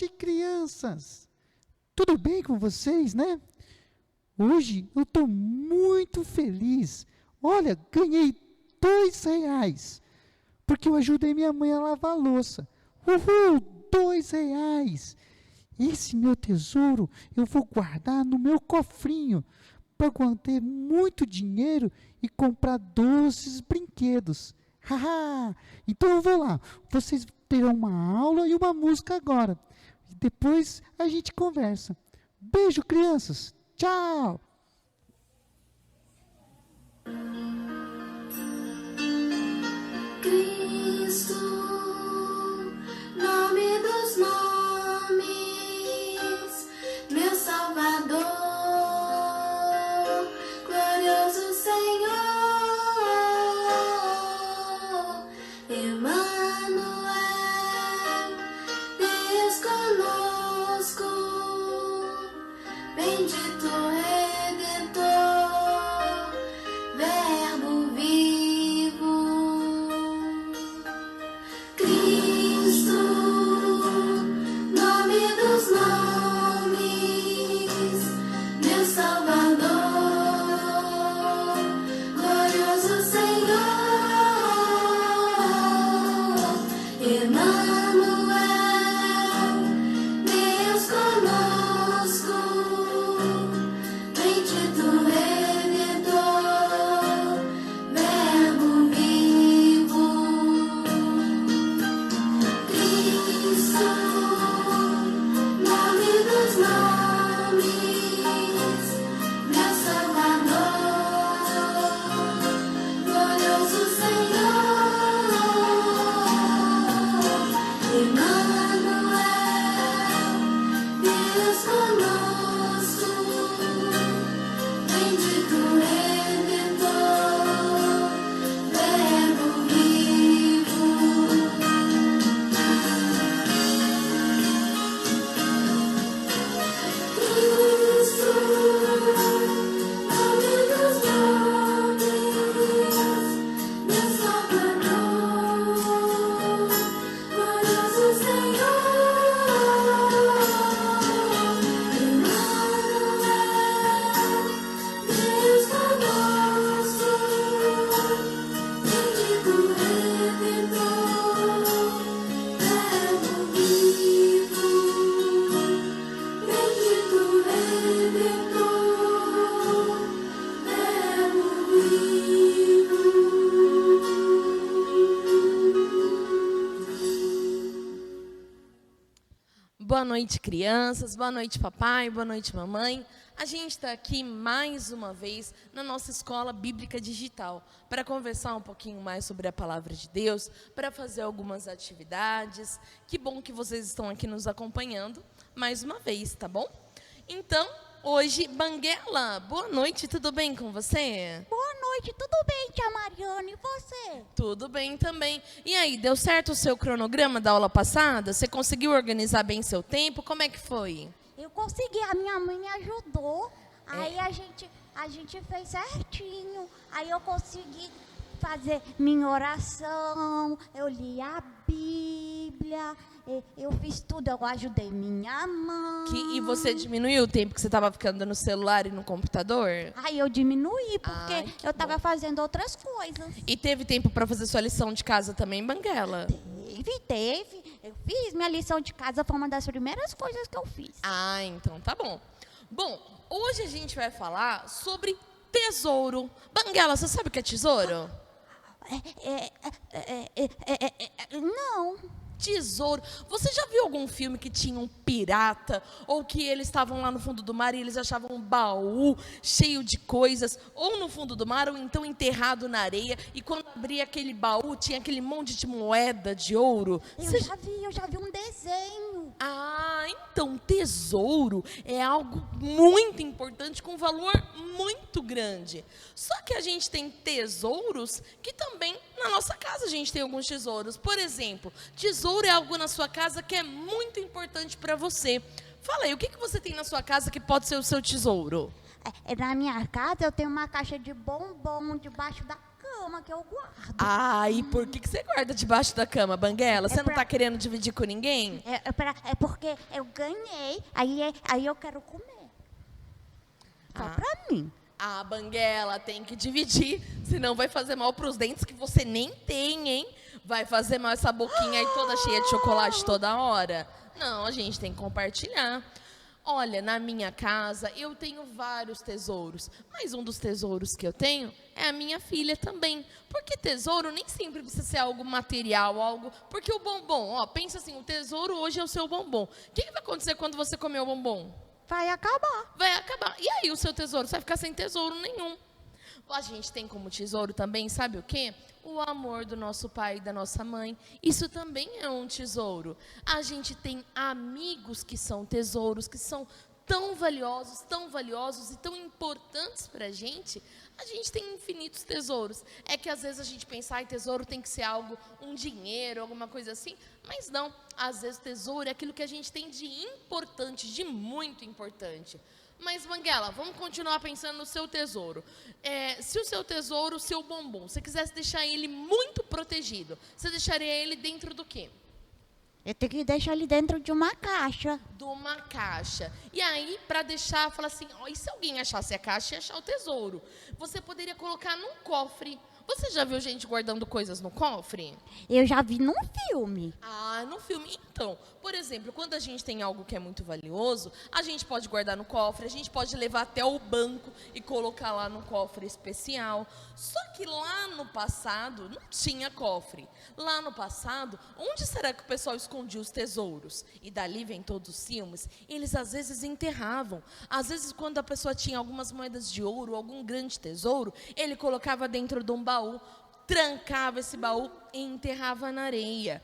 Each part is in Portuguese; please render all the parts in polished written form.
noite, crianças! Tudo bem com vocês, né? Hoje eu estou muito feliz. Olha, ganhei R$ 2, porque eu ajudei minha mãe a lavar a louça. Uhul, R$ 2. Esse meu tesouro eu vou guardar no meu cofrinho para ter muito dinheiro e comprar doces brinquedos. Haha! Então eu vou lá. Vocês terão uma aula e uma música agora. Depois a gente conversa. Beijo, crianças. Tchau. Cristo, nome dos nomes, meu Salvador, glorioso Senhor, Emmanuel, Deus conosco, bendito Redentor, Verbo vivo. Cristo, nome dos nomes, meu Salvador, glorioso Senhor, Emmanuel, Deus conosco, bendito Redentor, Verbo vivo. Cristo, nome dos nomes, meu Salvador, glorioso Senhor, Emmanuel, Deus conosco, bendito Redentor, Verbo vivo. Cristo, nome dos nomes, meu Salvador, glorioso Senhor, Emmanuel, Deus conosco, bendito Redentor, Verbo vivo. Bendito Redentor, Verbo vivo. Boa noite, crianças. Boa noite, papai. Boa noite, mamãe. A gente está aqui mais uma vez na nossa escola bíblica digital para conversar um pouquinho mais sobre a palavra de Deus, para fazer algumas atividades. Que bom que vocês estão aqui nos acompanhando mais uma vez, tá bom? Então, hoje, Banguela, boa noite, tudo bem com você? Boa noite, tudo bem, tia Mariana? E você? Tudo bem também. E aí, deu certo o seu cronograma da aula passada? Você conseguiu organizar bem seu tempo? Como é que foi? Eu consegui, a minha mãe me ajudou. Aí a gente fez certinho. Aí eu consegui fazer minha oração, eu li a Bíblia, eu fiz tudo, eu ajudei minha mãe. E você diminuiu o tempo que você estava ficando no celular e no computador? Aí eu diminuí, porque Ai, que eu estava bom. fazendo outras coisas. E teve tempo para fazer sua lição de casa também, Banguela? Teve. Eu fiz minha lição de casa, foi uma das primeiras coisas que eu fiz. Ah, então tá bom. Bom, hoje a gente vai falar sobre tesouro. Banguela, você sabe o que é tesouro? Não. Tesouro. Você já viu algum filme que tinha um pirata? Ou que eles estavam lá no fundo do mar e eles achavam um baú cheio de coisas? Ou no fundo do mar, ou então enterrado na areia. E quando abria aquele baú, tinha aquele monte de moeda de ouro. Eu já vi um desenho. Ah, então tesouro é algo muito importante, com valor muito grande. Só que a gente tem tesouros que também na nossa casa a gente tem alguns tesouros. Por exemplo, tesouro é algo na sua casa que é muito importante para você. Fala aí, o que você tem na sua casa que pode ser o seu tesouro? Na minha casa eu tenho uma caixa de bombom debaixo da cama. cama que eu guardo. Ah, e por que você guarda debaixo da cama, Banguela? Você não pra- tá querendo dividir com ninguém? É porque eu ganhei, aí eu quero comer. Só Ah. pra mim. Ah, Banguela, tem que dividir, senão vai fazer mal pros dentes que você nem tem, hein? Vai fazer mal essa boquinha aí toda cheia de chocolate toda hora. Não, a gente tem que compartilhar. Olha, na minha casa eu tenho vários tesouros, mas um dos tesouros que eu tenho é a minha filha também. Porque tesouro nem sempre precisa ser algo material, algo... Porque o bombom, ó, pensa assim, o tesouro hoje é o seu bombom. O que vai acontecer quando você comer o bombom? Vai acabar. Vai acabar. E aí o seu tesouro? Você vai ficar sem tesouro nenhum. A gente tem como tesouro também, sabe o quê? O amor do nosso pai e da nossa mãe. Isso também é um tesouro. A gente tem amigos que são tesouros, que são tão valiosos e tão importantes para a gente tem infinitos tesouros. É que às vezes a gente pensa, ai, tesouro tem que ser algo, um dinheiro, alguma coisa assim, mas não. Às vezes tesouro é aquilo que a gente tem de importante, de muito importante. Mas, Banguela, vamos continuar pensando no seu tesouro. Se o seu tesouro, o seu bombom, você quisesse deixar ele muito protegido, você deixaria ele dentro do quê? Eu tenho que deixar ele dentro de uma caixa. De uma caixa. E aí, para deixar, fala assim, ó, e se alguém achasse a caixa e achar o tesouro? Você poderia colocar num cofre. Você já viu gente guardando coisas no cofre? Eu já vi num filme. Ah, no filme. Então, por exemplo, quando a gente tem algo que é muito valioso, a gente pode guardar no cofre, a gente pode levar até o banco e colocar lá no cofre especial. Só que lá no passado não tinha cofre. Lá no passado, onde será que o pessoal escondia os tesouros? E dali vem todos os filmes. Eles às vezes enterravam. Às vezes, quando a pessoa tinha algumas moedas de ouro, algum grande tesouro, ele colocava dentro de um baú, trancava esse baú e enterrava na areia.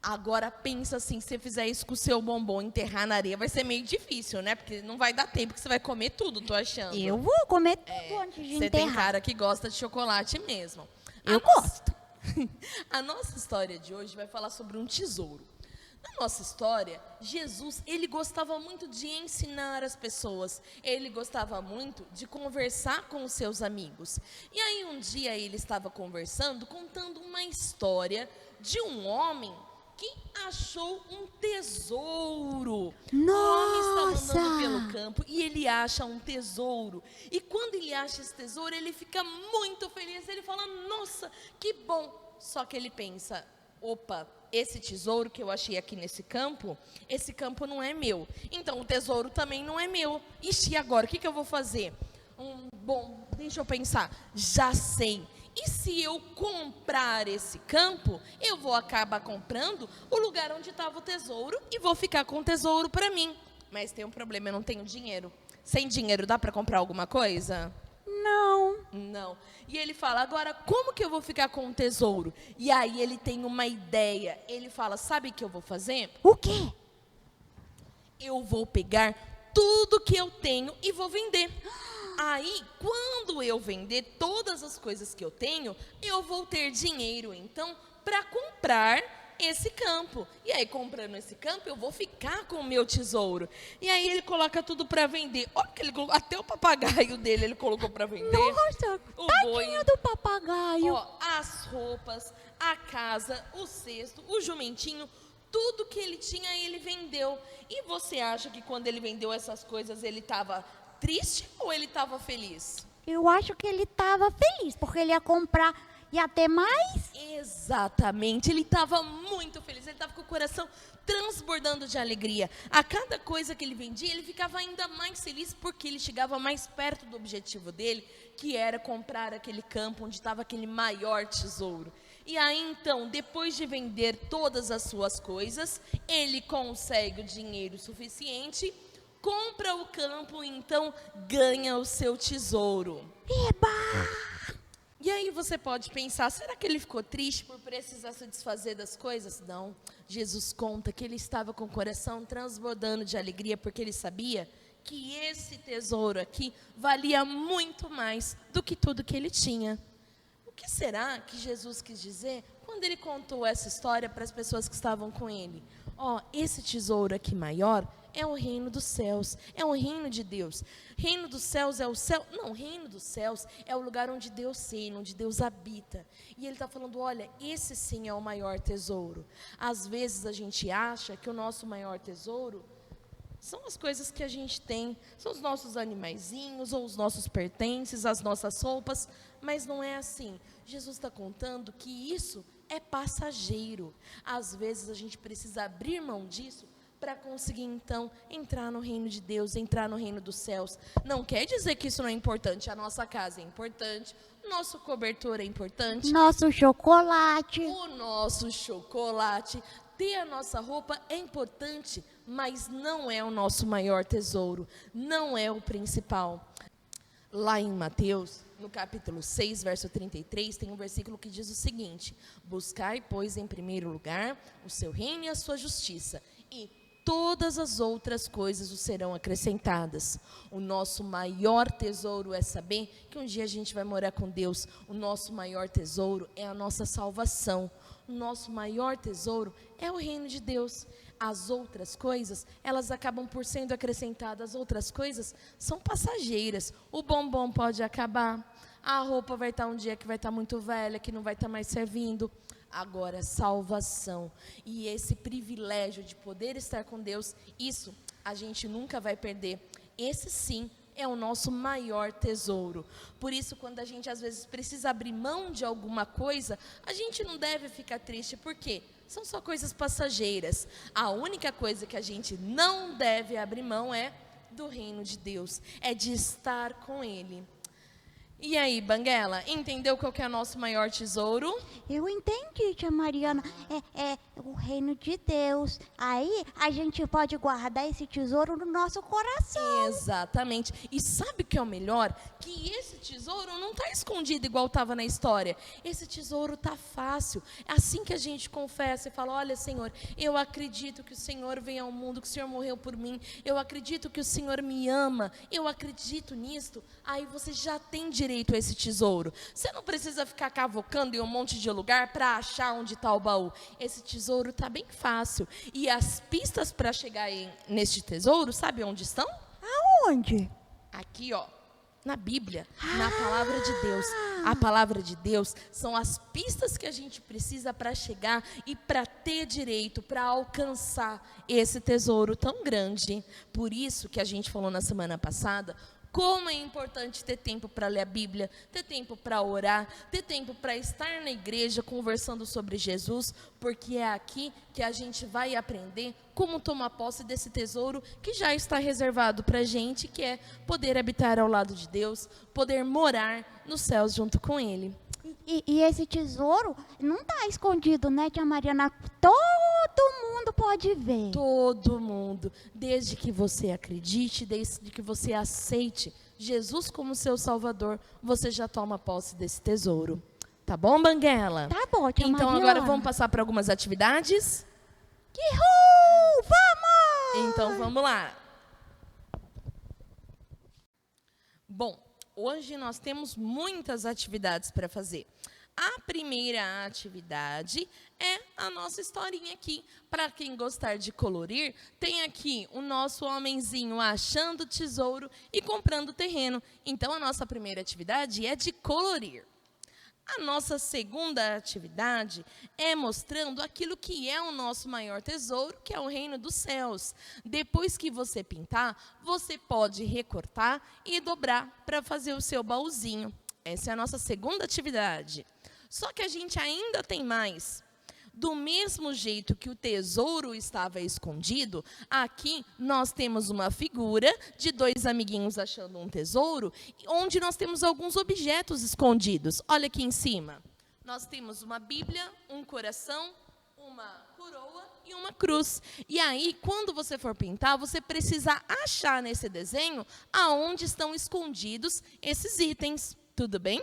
Agora pensa assim, se você fizer isso com o seu bombom, enterrar na areia, vai ser meio difícil, né? Porque não vai dar tempo que você vai comer tudo, tô achando. Eu vou comer tudo antes de Você tem enterrar. cara que gosta de chocolate mesmo. Eu gosto. A nossa história de hoje vai falar sobre um tesouro. Na nossa história, Jesus, ele gostava muito de ensinar as pessoas. Ele gostava muito de conversar com os seus amigos. E aí um dia ele estava conversando, contando uma história de um homem que achou um tesouro. O homem estava andando pelo campo e ele acha um tesouro. E quando ele acha esse tesouro, ele fica muito feliz. Ele fala, nossa, que bom. Só que ele pensa, opa, esse tesouro que eu achei aqui nesse campo, esse campo não é meu. Então o tesouro também não é meu. Ixi, e agora? O que eu vou fazer? Bom, deixa eu pensar. Já sei. E se eu comprar esse campo, eu vou acabar comprando o lugar onde estava o tesouro e vou ficar com o tesouro para mim. Mas tem um problema, eu não tenho dinheiro. Sem dinheiro dá para comprar alguma coisa? Não. Não. E ele fala, agora como que eu vou ficar com o tesouro? E aí ele tem uma ideia. Ele fala, sabe o que eu vou fazer? O quê? Eu vou pegar tudo que eu tenho e vou vender. Aí, quando eu vender todas as coisas que eu tenho, eu vou ter dinheiro, então, para comprar esse campo. E aí, comprando esse campo, eu vou ficar com o meu tesouro. E aí, ele coloca tudo para vender. Olha que ele colocou, até o papagaio dele ele colocou para vender. Nossa, O tadinho boi. do papagaio. Ó, as roupas, a casa, o cesto, o jumentinho, tudo que ele tinha, ele vendeu. E você acha que quando ele vendeu essas coisas, ele estava triste ou ele estava feliz? Eu acho que ele estava feliz, porque ele ia comprar, ia ter mais. Exatamente, ele estava muito feliz, ele estava com o coração transbordando de alegria. A cada coisa que ele vendia, ele ficava ainda mais feliz, porque ele chegava mais perto do objetivo dele, que era comprar aquele campo onde estava aquele maior tesouro. E aí, então, depois de vender todas as suas coisas, ele consegue o dinheiro suficiente, compra o campo e então ganha o seu tesouro. Eba! E aí você pode pensar, será que ele ficou triste por precisar se desfazer das coisas? Não. Jesus conta que ele estava com o coração transbordando de alegria, porque ele sabia que esse tesouro aqui valia muito mais do que tudo que ele tinha. O que será que Jesus quis dizer quando ele contou essa história para as pessoas que estavam com ele? Ó, esse tesouro aqui maior é o reino dos céus, é o reino de Deus. Reino dos céus é o céu? Não, reino dos céus é o lugar onde Deus reina, onde Deus habita. E ele está falando, olha, esse sim é o maior tesouro. Às vezes a gente acha que o nosso maior tesouro são as coisas que a gente tem, são os nossos animaizinhos, ou os nossos pertences, as nossas roupas, mas não é assim. Jesus está contando que isso é passageiro. Às vezes a gente precisa abrir mão disso para conseguir então entrar no reino de Deus, entrar no reino dos céus. Não quer dizer que isso não é importante, a nossa casa é importante, o nosso cobertor é importante, Nosso chocolate. o nosso chocolate, ter a nossa roupa é importante, mas não é o nosso maior tesouro, não é o principal. Lá em Mateus, no capítulo 6, verso 33, tem um versículo que diz o seguinte: buscai, pois, em primeiro lugar o seu reino e a sua justiça, e todas as outras coisas os serão acrescentadas. O nosso maior tesouro é saber que um dia a gente vai morar com Deus. O nosso maior tesouro é a nossa salvação. O nosso maior tesouro é o reino de Deus. As outras coisas, elas acabam por sendo acrescentadas. As outras coisas são passageiras. O bombom pode acabar. A roupa vai estar um dia que vai estar muito velha, que não vai estar mais servindo. Agora, salvação e esse privilégio de poder estar com Deus, isso a gente nunca vai perder. Esse sim é o nosso maior tesouro. Por isso, quando a gente às vezes precisa abrir mão de alguma coisa, a gente não deve ficar triste, porque são só coisas passageiras. A única coisa que a gente não deve abrir mão é do reino de Deus, é de estar com Ele. E aí, Banguela, entendeu qual que é o nosso maior tesouro? Eu entendi, tia Mariana. É o reino de Deus. Aí a gente pode guardar esse tesouro no nosso coração. Exatamente. E sabe o que é o melhor? Que esse tesouro não está escondido igual estava na história. Esse tesouro está fácil. É assim que a gente confessa e fala: olha, Senhor, eu acredito que o Senhor veio ao mundo, que o Senhor morreu por mim. Eu acredito que o Senhor me ama. Eu acredito nisto. Aí você já tem direito a esse tesouro. Você não precisa ficar cavocando em um monte de lugar para achar onde está o baú. Esse tesouro está bem fácil. E as pistas para chegar neste tesouro, sabe onde estão? Aonde? Aqui, ó, na Bíblia, na palavra de Deus. A palavra de Deus são as pistas que a gente precisa para chegar e para ter direito, para alcançar esse tesouro tão grande. Por isso que a gente falou na semana passada, como é importante ter tempo para ler a Bíblia, ter tempo para orar, ter tempo para estar na igreja conversando sobre Jesus, porque é aqui que a gente vai aprender como tomar posse desse tesouro que já está reservado para a gente, que é poder habitar ao lado de Deus, poder morar nos céus junto com Ele. E esse tesouro não está escondido, né, tia Mariana? Todo mundo pode ver. Todo mundo, desde que você acredite, desde que você aceite Jesus como seu Salvador, você já toma posse desse tesouro. Tá bom, Banguela? Tá bom, tia Então Mariana. agora vamos passar para algumas atividades? Vamos! Então vamos lá. Bom, hoje nós temos muitas atividades para fazer. A primeira atividade é a nossa historinha aqui. Para quem gostar de colorir, tem aqui o nosso homenzinho achando tesouro e comprando terreno. Então, a nossa primeira atividade é de colorir. A nossa segunda atividade é mostrando aquilo que é o nosso maior tesouro, que é o reino dos céus. Depois que você pintar, você pode recortar e dobrar para fazer o seu baúzinho. Essa é a nossa segunda atividade. Só que a gente ainda tem mais. Do mesmo jeito que o tesouro estava escondido, aqui nós temos uma figura de dois amiguinhos achando um tesouro, onde nós temos alguns objetos escondidos. Olha aqui em cima. Nós temos uma Bíblia, um coração, uma coroa e uma cruz. E aí, quando você for pintar, você precisa achar nesse desenho aonde estão escondidos esses itens. Tudo bem?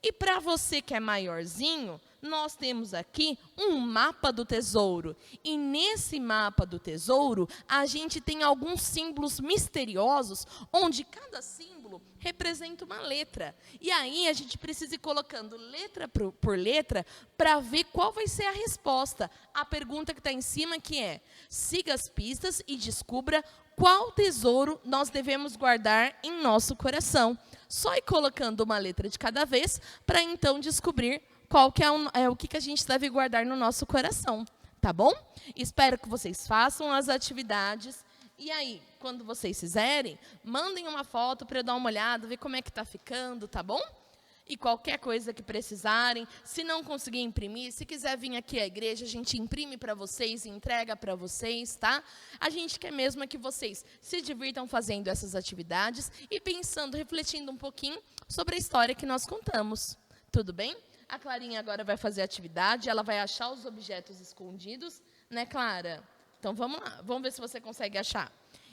E para você que é maiorzinho, nós temos aqui um mapa do tesouro. E nesse mapa do tesouro, a gente tem alguns símbolos misteriosos, onde cada símbolo representa uma letra. E aí a gente precisa ir colocando letra por letra para ver qual vai ser a resposta. A pergunta que está em cima que é: siga as pistas e descubra qual tesouro nós devemos guardar em nosso coração. Só ir colocando uma letra de cada vez, para então descobrir qual que é o que a gente deve guardar no nosso coração, tá bom? Espero que vocês façam as atividades. E aí, quando vocês fizerem, mandem uma foto para eu dar uma olhada, ver como é que está ficando, tá bom? E qualquer coisa que precisarem, se não conseguir imprimir, se quiser vir aqui à igreja, a gente imprime para vocês e entrega para vocês, tá? A gente quer mesmo é que vocês se divirtam fazendo essas atividades e pensando, refletindo um pouquinho sobre a história que nós contamos. Tudo bem? A Clarinha agora vai fazer a atividade, ela vai achar os objetos escondidos, né, Clara? Então, vamos lá, vamos ver se você consegue achar.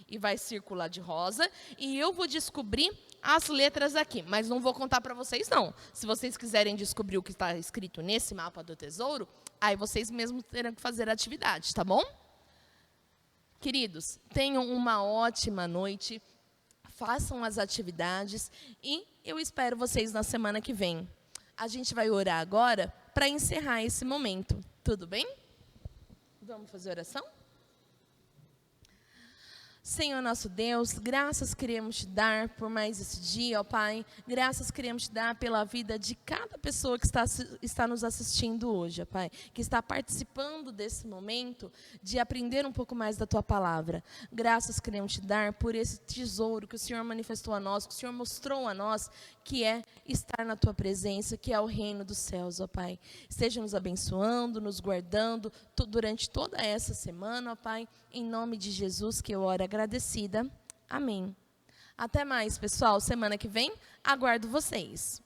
E vai circular de rosa, e eu vou descobrir as letras aqui, mas não vou contar para vocês, não. Se vocês quiserem descobrir o que está escrito nesse mapa do tesouro, aí vocês mesmos terão que fazer a atividade, tá bom? Queridos, tenham uma ótima noite, façam as atividades, e eu espero vocês na semana que vem. A gente vai orar agora para encerrar esse momento, tudo bem? Vamos fazer oração? Senhor nosso Deus, graças queremos te dar por mais esse dia, ó Pai. Graças queremos te dar pela vida de cada pessoa que está nos assistindo hoje, ó Pai. Que está participando desse momento de aprender um pouco mais da Tua Palavra. Graças queremos te dar por esse tesouro que o Senhor manifestou a nós, que o Senhor mostrou a nós, que é estar na Tua presença, que é o reino dos céus, ó Pai. Esteja nos abençoando, nos guardando durante toda essa semana, ó Pai. Em nome de Jesus que eu oro agradecida. Amém. Até mais, pessoal. Semana que vem, aguardo vocês.